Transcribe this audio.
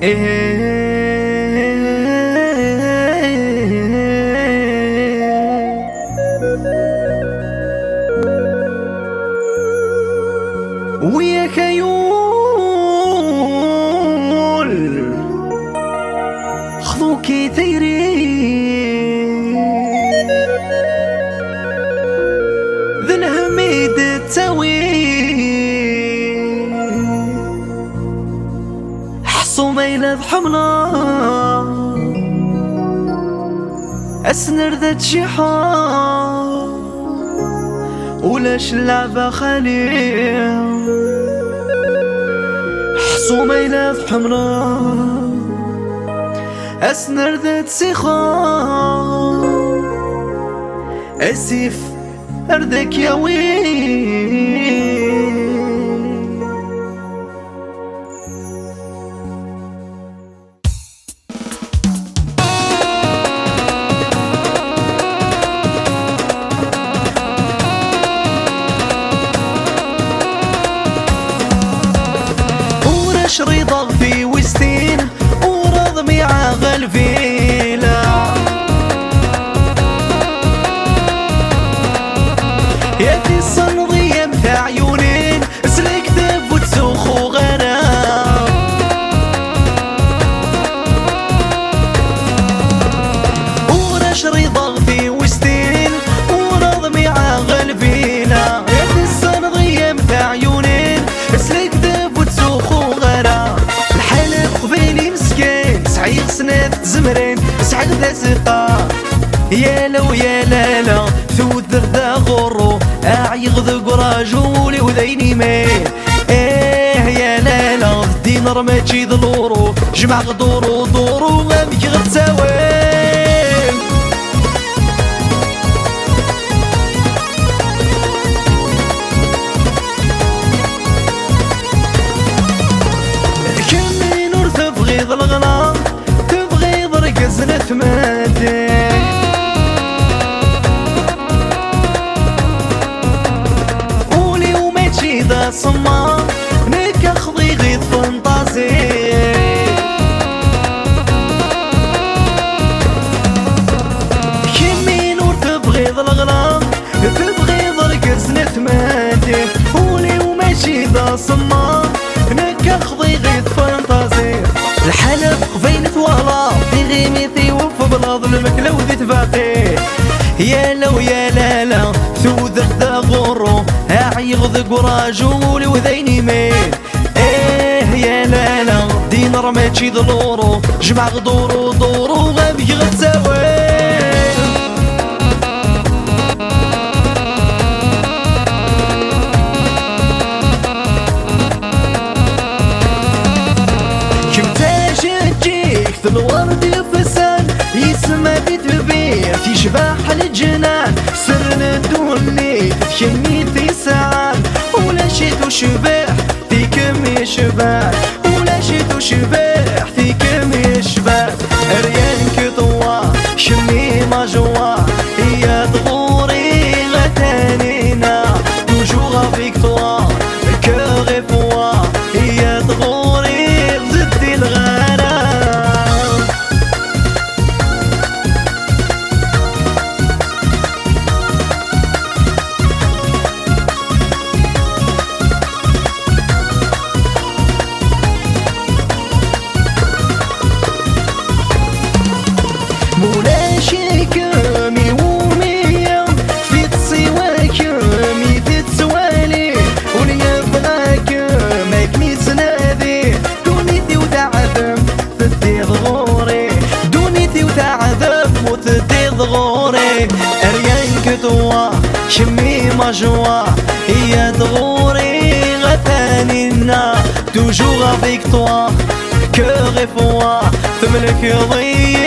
وياك يول خذوكي تيري ذن هميد تاوي حصو ميلاد حملا أسنر ذات شيحا ولاش اللعبة خليل حصو ميلاد حملا أسنر ذات سيخا أسيف أردك يا ويل رضا في وستين ورضمي عاغل فيلا يا في الصنضية متاع عيونين سلك دب وتسوخ وغرام ورش رضا في وستين ورضمي عاغل فيلا يا في الصنضية متاع عيونين سلك دب وتسوخ سعيق سنات زمرين سعد ذا سقا يا لو يا لا لا ثوثر ذا غرو أعيغ ذا قراجولي وذيني مين يا لا لا الدين رماتشي ذلورو جمع غدورو دورو غامك غتساوين كمي نور تبغي ذا الغلا زنت مادي قولي وما تشي ذا صما نك اخضي غيظ فانتازي كمي نور تبغي ذا الغلا تبغي ضرق زنت مادي قولي وما تشي ذا صما نك اخضي غيظ فانتازي الحلب غفين توالا في غيميثي وف بلاض المكلا وذي تفاقي يا لو يا لا لا ثوذر ذا غرو أعيغ ذا قراجولي وذيني مين يا لا لا دين رماتشي ذلورو جمع غدورو دورو غابي غتساوين الورد يفسان يسمى بتبيع في شباح الجنان سرنا دولي تخمي تسعان ولا شيتو شباح في كم يشباح ولا شيتو شباح في كم يشباح ريان كطوا شمي ما جوا يا ضغوري غتانينا توجوغا فيكتوا كغي فوا يا ضغوري زدي الغرام مولاشي كامي ومية في تسواك مي في تسوالي وليا بغاك ماك مي تنادي دونيتي وتعذب تدي ضغوري دونيتي وتعذب وتدي ضغوري اريان كتوا شمي ما جوا هي ضغوري غثانينا توجو غافيك توا كغي فوا تملك ضي